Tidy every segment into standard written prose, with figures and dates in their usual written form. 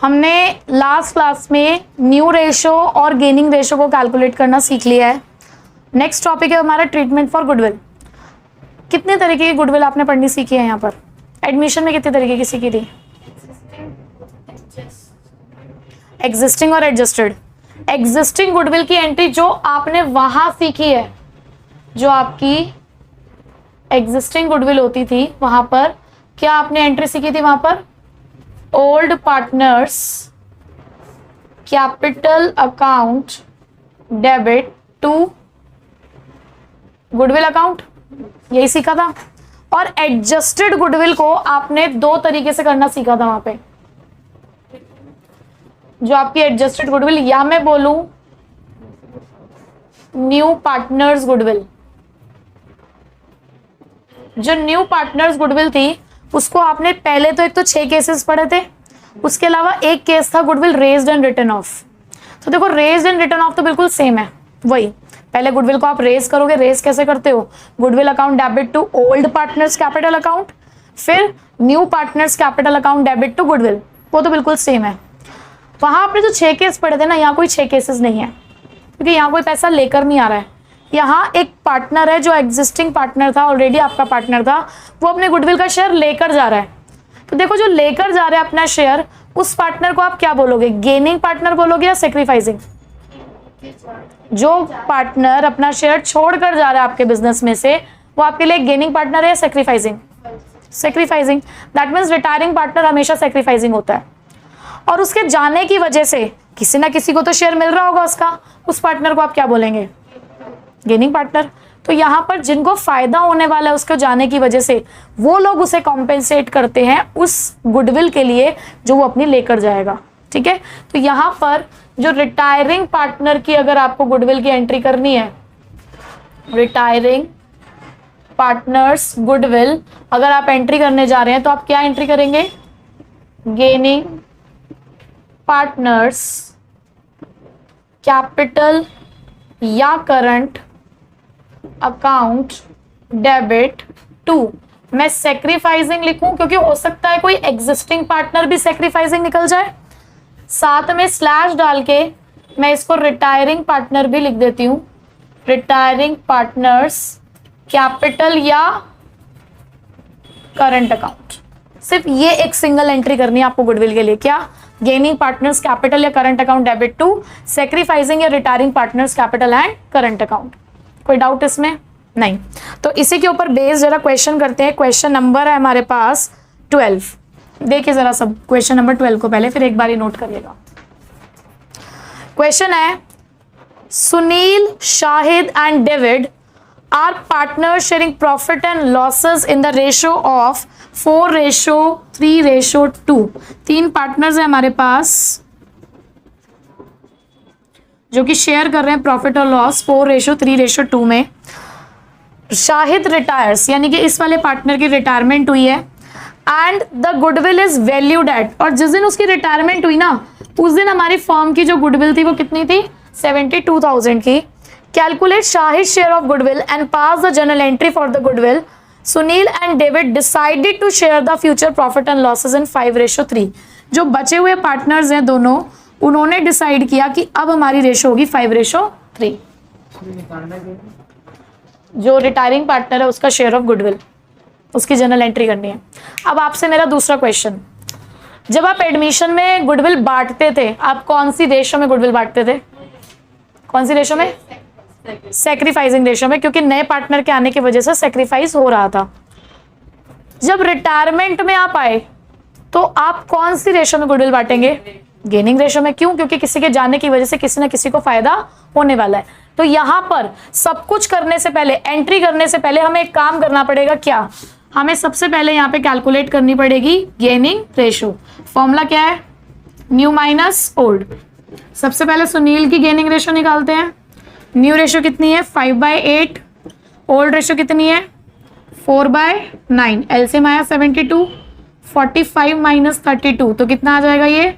हमने last class में new ratio और गेनिंग रेशो को कैलकुलेट करना सीख लिया है। नेक्स्ट टॉपिक है हमारा ट्रीटमेंट फॉर गुडविल। कितने तरीके की गुडविल आपने पढ़नी सीखी है? यहाँ पर एडमिशन में कितने तरीके की सीखी थी? एग्जिस्टिंग और एडजस्टेड। एग्जिस्टिंग गुडविल की एंट्री जो आपने वहां सीखी है, जो आपकी एग्जिस्टिंग गुडविल होती थी वहां पर क्या आपने एंट्री सीखी थी? वहां पर old partners capital account debit to goodwill account, यही सीखा था। और एडजस्टेड गुडविल को आपने दो तरीके से करना सीखा था वहां पे। जो आपकी एडजस्टेड गुडविल, या मैं बोलूं न्यू पार्टनर्स गुडविल, जो न्यू पार्टनर्स गुडविल थी उसको आपने पहले तो एक तो 6 केसेस पढ़े थे, उसके अलावा एक केस था goodwill raised and written off. तो देखो रेज्ड एंड रिटन ऑफ तो बिल्कुल सेम है, वही पहले गुडविल को आप रेज करोगे। रेज कैसे करते हो? Goodwill account debit to old partners capital account, फिर new partners capital account debit to goodwill, वो तो बिल्कुल सेम है। वहां आपने जो 6 केस पढ़े थे ना, यहाँ कोई 6 केसेस नहीं है, क्योंकि यहाँ कोई पैसा लेकर नहीं आ रहा है। यहाँ एक पार्टनर है जो एग्जिस्टिंग पार्टनर था, ऑलरेडी आपका पार्टनर था, वो अपने गुडविल का शेयर लेकर जा रहा है। तो देखो जो लेकर जा रहा है अपना शेयर, उस पार्टनर को आप क्या बोलोगे? गेनिंग पार्टनर बोलोगे या सैक्रिफाइसिंग? जो पार्टनर अपना शेयर छोड़कर जा रहा है आपके बिजनेस में से, वो आपके लिए गेनिंग पार्टनर है या sacrificing? Sacrificing. That means retiring partner हमेशा सैक्रिफाइसिंग होता है। और उसके जाने की वजह से किसी ना किसी को तो शेयर मिल रहा होगा उसका, उस पार्टनर को आप क्या बोलेंगे? Gaining partner. तो यहाँ पर जिनको फायदा होने वाला है उसको जाने की वजह से, वो लोग उसे कॉम्पेंसेट करते हैं उस गुडविल के लिए जो वो अपनी लेकर जाएगा। ठीक है, तो यहाँ पर जो रिटायरिंग पार्टनर की अगर आपको गुडविल की एंट्री करनी है, रिटायरिंग पार्टनर्स गुडविल अगर आप एंट्री करने जा रहे हैं, तो आप क्या एंट्री करेंगे? गेनिंग पार्टनर्स कैपिटल या करंट अकाउंट डेबिट टू, मैं सैक्रिफाइसिंग लिखूं क्योंकि हो सकता है कोई एग्जिस्टिंग पार्टनर भी सैक्रिफाइसिंग निकल जाए। साथ में स्लैश डाल के मैं इसको रिटायरिंग पार्टनर भी लिख देती हूं, रिटायरिंग पार्टनर्स कैपिटल या करंट अकाउंट। सिर्फ ये एक सिंगल एंट्री करनी है आपको गुडविल के लिए। क्या? गेनिंग पार्टनर्स कैपिटल या current account debit to sacrificing या retiring partners capital and current account. कोई डाउट इसमें? नहीं। तो इसी के ऊपर बेस जरा क्वेश्चन करते हैं। क्वेश्चन नंबर है हमारे पास 12। देखिए जरा सब क्वेश्चन नंबर 12 को पहले, फिर एक बार ही नोट करिएगा। क्वेश्चन है, Sunil, Shahid and David are partners sharing profit and losses in the ratio of 4:3:2। 3 partners हैं हमारे पास जो कि शेयर कर रहे हैं प्रॉफिट और लॉस 4:3:2 में। शाहिद रिटायर्स, यानी कि इस वाले पार्टनर की रिटायरमेंट हुई है, and the goodwill is valued at, और जिस दिन उसकी रिटायरमेंट हुई ना, उस दिन हमारी फर्म की जो गुडविल थी वो कितनी थी? 72,000 की। Calculate Shahid share of goodwill and pass the journal entry for the goodwill. Sunil and David decided to share the future profit and losses in 5:3। जो बचे हुए पार्टनर्स हैं दोनों, उन्होंने डिसाइड किया कि अब हमारी रेशो होगी 5:3। जो रिटायरिंग पार्टनर है उसका शेयर ऑफ गुडविल, उसकी जर्नल एंट्री करनी है। अब आपसे मेरा दूसरा क्वेश्चन, जब आप एडमिशन में गुडविल बांटते थे, आप कौन सी रेशो में गुडविल बांटते थे? कौन सी रेशो में? सैक्रिफाइसिंग रेशो में, क्योंकि नए पार्टनर के आने की वजह से सैक्रिफाइस हो रहा था। जब रिटायरमेंट में आप आए तो आप कौन सी रेशो में गुडविल बांटेंगे? गेनिंग रेशो में। क्यों? क्योंकि किसी के जाने की वजह से किसी ना किसी को फायदा होने वाला है। तो यहां पर सब कुछ करने से पहले, एंट्री करने से पहले हमें एक काम करना पड़ेगा। क्या? हमें सबसे पहले यहां पे कैलकुलेट करनी पड़ेगी गेनिंग रेशो। फॉर्मूला क्या है? New minus old. सबसे पहले सुनील की गेनिंग रेशो निकालते हैं। न्यू रेशो कितनी है? 5/8। ओल्ड रेशो कितनी है? 4/9। एलसीएम आया 72। 45 माइनस 32 तो कितना आ जाएगा ये?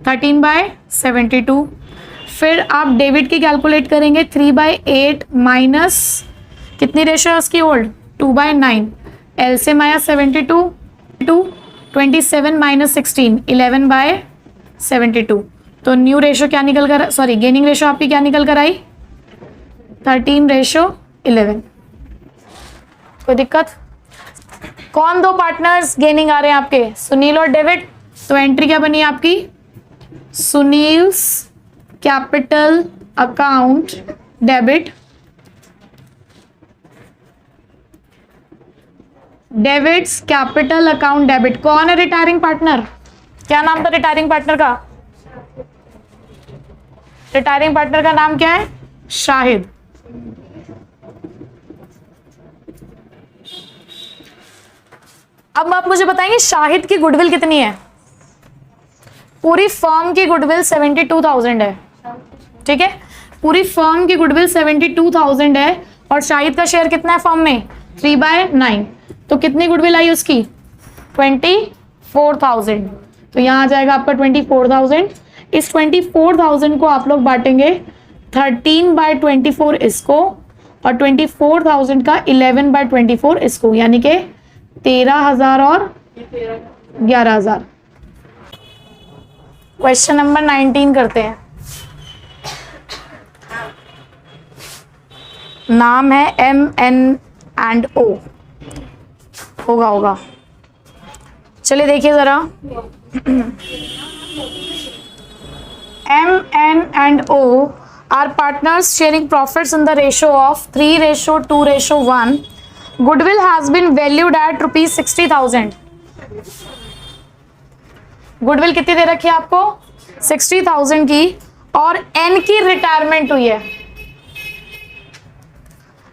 13/72। फिर आप डेबिट की कैलकुलेट करेंगे। 3/8 माइनस कितनी रेशो है उसकी? ओल्ड 2/9। एलसीएम आया 72। 27 माइनस 16 11/9। 72। तो न्यू रेशो क्या निकल कर, सॉरी गेनिंग रेशो आपकी क्या निकल कर आई 13:11। कोई दिक्कत? कौन दो पार्टनर्स गेनिंग आ रहे हैं आपके, सुनील और डेविड। तो एंट्री क्या बनी आपकी, Sunil's capital account debit, David's capital account debit. कौन है रिटायरिंग पार्टनर, क्या नाम था रिटायरिंग पार्टनर का? रिटायरिंग पार्टनर का नाम क्या है, शाहिद। अब आप मुझे बताएंगे शाहिद की गुडविल कितनी है? पूरी फर्म की गुडविल 72,000 है, ठीक है, पूरी फर्म की गुडविल 72,000 है और शाहिद का शेयर कितना है फर्म में 3/9। तो कितनी गुडविल आई उसकी 24,000। तो यहां आ जाएगा आपका 24,000। इस 24,000 को आप लोग बांटेंगे 13/24 इसको और 24,000 का 11/24 इसको, यानी कि 13,000 और 11,000। क्वेश्चन नंबर 19 करते हैं। नाम है MN&O, होगा। चलिए देखिए जरा, MN&O are partners sharing profits in the ratio of 3:2:1. Goodwill has been valued at ₹60,000. Goodwill कितनी दे रखी है आपको 60,000 की और N की रिटायरमेंट हुई है,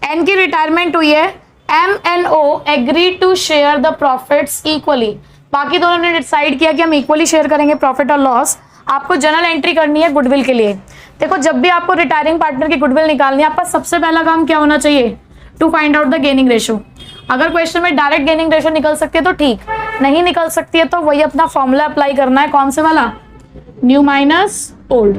N की रिटायरमेंट हुई है। M&O agree to share the profits equally. बाकी दोनों ने डिसाइड किया कि हम इक्वली शेयर करेंगे प्रॉफिट और लॉस। आपको जनरल एंट्री करनी है गुडविल के लिए। देखो जब भी आपको रिटायरिंग पार्टनर की गुडविल निकालनी है, आपका सबसे पहला काम क्या होना चाहिए, to find out the gaining ratio. अगर क्वेश्चन में डायरेक्ट गेनिंग रेशो निकल सकती है तो ठीक, नहीं निकल सकती है तो वही अपना फॉर्मूला अप्लाई करना है। कौन से वाला, new minus old.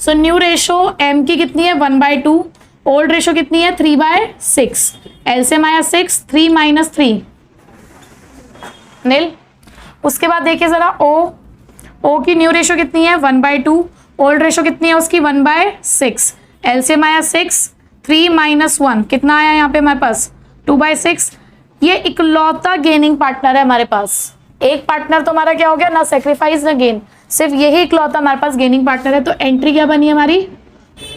So new ratio M की कितनी है 1/2, ओल्ड रेशो कितनी है 3/6। एलसीएम आया 6, 3 - 3 नील। उसके बाद देखिए जरा O की न्यू रेशो कितनी है 1/2, ओल्ड रेशो कितनी है उसकी 1/6। एलसीएम आया 6, 3 - 1 कितना आया यहाँ पे हमारे पास 2/6। ये इकलौता गेनिंग पार्टनर है हमारे पास। एक पार्टनर तो हमारा क्या हो गया, ना सेक्रीफाइस ना गेन, सिर्फ यही इकलौता हमारे पास गेनिंग पार्टनर है। तो एंट्री क्या बनी हमारी,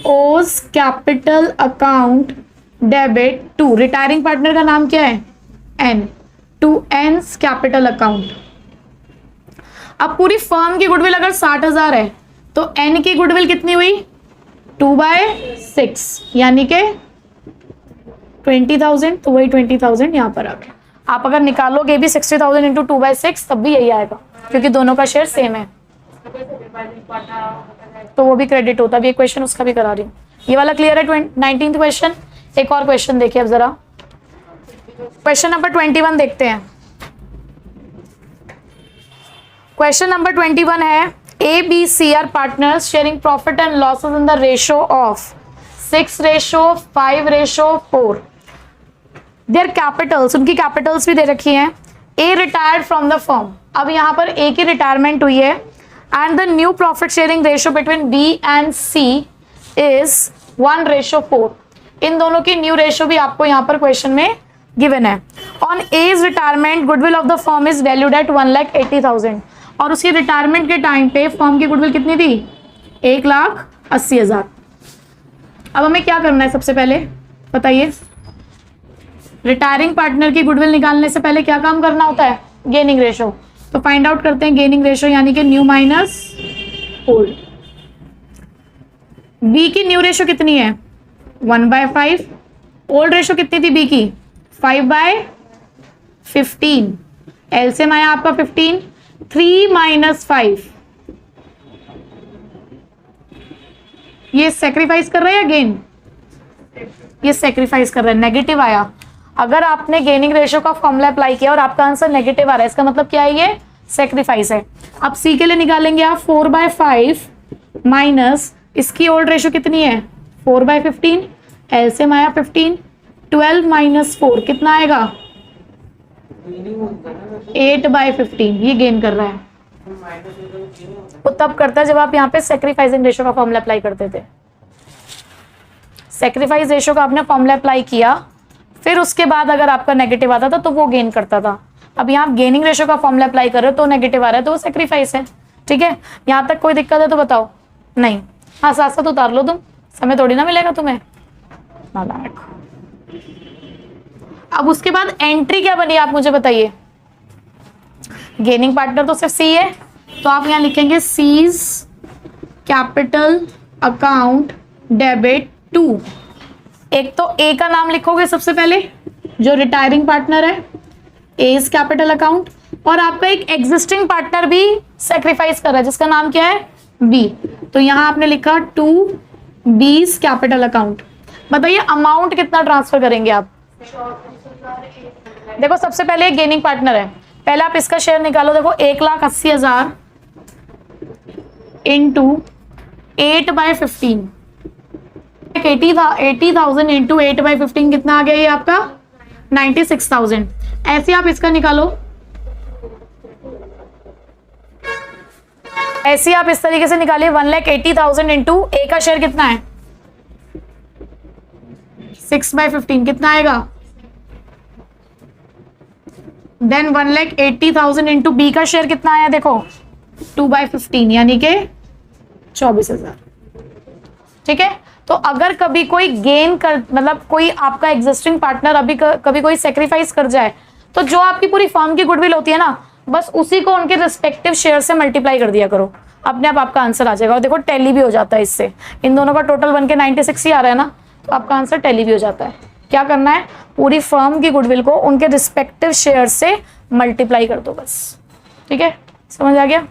O's capital account debit to, retiring partner का नाम क्या है N, to N's capital account. अब पूरी फर्म की गुडविल अगर 60,000 है तो N की गुडविल कितनी हुई 2/6, यानी कि 20,000। तो वही 20,000 यहाँ पर आ गया। आप अगर निकालोगे भी 60,000 इंटू 2/6 तब भी यही आएगा, क्योंकि दोनों का शेयर सेम है, तो वो भी क्रेडिट होता है। ये क्वेश्चन उसका भी करा रही हूँ। ये वाला क्लियर है 19th क्वेश्चन। एक और क्वेश्चन देखिए अब जरा, क्वेश्चन नंबर 21 देखते हैं। क्वेश्चन नंबर 21 है, ABC are partners sharing profit and losses in the ratio of 6:5:4। Their capitals, उनकी कैपिटल्स भी दे रखी हैं। A retired from the firm, अब यहाँ पर A की रिटायरमेंट हुई है and the new profit sharing ratio between B and C is 1:4। इन दोनों की न्यू रेशो भी आपको यहाँ पर क्वेश्चन में गिवन है। On A's retirement goodwill of the firm is valued at 1,80,000 और उसकी रिटायरमेंट के टाइम पे फर्म की गुडविल कितनी थी 1,80,000। अब हमें क्या करना है, सबसे पहले बताइए, रिटायरिंग पार्टनर की गुडविल निकालने से पहले क्या काम करना होता है, गेनिंग रेशो। तो फाइंड आउट करते हैं गेनिंग रेशो, यानी कि न्यू माइनस ओल्ड। बी की न्यू रेशो कितनी है 1/5, ओल्ड रेशो कितनी थी बी की 5/15। एलसीएम आया आपका 15, 3 - 5। ये सेक्रीफाइस कर रहा है या गेन, ये सेक्रीफाइस कर रहा है, नेगेटिव आया। अगर आपने गेनिंग रेशो का फॉर्मूला अप्लाई किया और आपका आंसर नेगेटिव आ रहा है, इसका मतलब क्या है, ये सेक्रीफाइस है। अब सी के लिए निकालेंगे आप 4/5 माइनस इसकी ओल्ड रेशो कितनी है 4/15, एलसीएम आया 15, 12 - 4 कितना आएगा 8/15। ये गेन कर रहा है, वो तब करता है जब आप यहाँ पे सेक्रीफाइसिंग रेशियो का फॉर्मूला अप्लाई करते थे। सेक्रीफाइस रेशियो का आपने फॉर्मूला अप्लाई किया, फिर उसके बाद अगर आपका नेगेटिव आता था तो वो गेन करता था। अब यहाँ आप गेनिंग रेशियो का फॉर्मूला अप्लाई कर रहे हो तो नेगेटिव आ रहा है तो वो सेक्रीफाइस है। ठीक है, यहाँ तक कोई दिक्कत है तो बताओ? नहीं। हाँ, साथ साथ उतार लो, तुम समय थोड़ी ना मिलेगा तुम्हें। नालायक। अब उसके बाद एंट्री क्या बनी आप मुझे बताइए। गेनिंग पार्टनर तो सिर्फ सी है, तो आप यहाँ लिखेंगे C's capital account debit to. एक तो ए का नाम लिखोगे सबसे पहले जो रिटायरिंग पार्टनर है, एज कैपिटल अकाउंट, और आपका एक एग्जिस्टिंग पार्टनर भी सेक्रीफाइस कर रहा है जिसका नाम क्या है, बी। तो यहां आपने लिखा टू बीज कैपिटल अकाउंट। बताइए अमाउंट कितना ट्रांसफर करेंगे आप? देखो सबसे पहले एक गेनिंग पार्टनर है, पहले आप इसका शेयर निकालो। देखो 1,80,000 इंटू 8/15, 80,000 इंटू 8/15 कितना आ गया ये आपका 96,000। ऐसे आप इसका निकालो, ऐसे आप इस तरीके से निकालिए 1,80,000 इंटू ए का शेयर कितना है 6/15 कितना आएगा। देन 1,80,000 इंटू बी का शेयर कितना आया देखो 2/15 यानी के 24,000। ठीक है, तो अगर कभी कोई गेन कर मतलब कोई आपका एग्जिस्टिंग पार्टनर अभी कभी कोई सेक्रीफाइस कर जाए तो जो आपकी पूरी फर्म की गुडविल होती है ना, बस उसी को उनके रिस्पेक्टिव शेयर से मल्टीप्लाई कर दिया करो, अपने आप आपका आंसर आ जाएगा। और देखो टैली भी हो जाता है इससे, इन दोनों का टोटल बन के 96 ही आ रहा है ना, तो आपका आंसर टैली भी हो जाता है। क्या करना है, पूरी फर्म की गुडविल को उनके रिस्पेक्टिव शेयर से मल्टीप्लाई कर दो बस। ठीक है, समझ आ गया।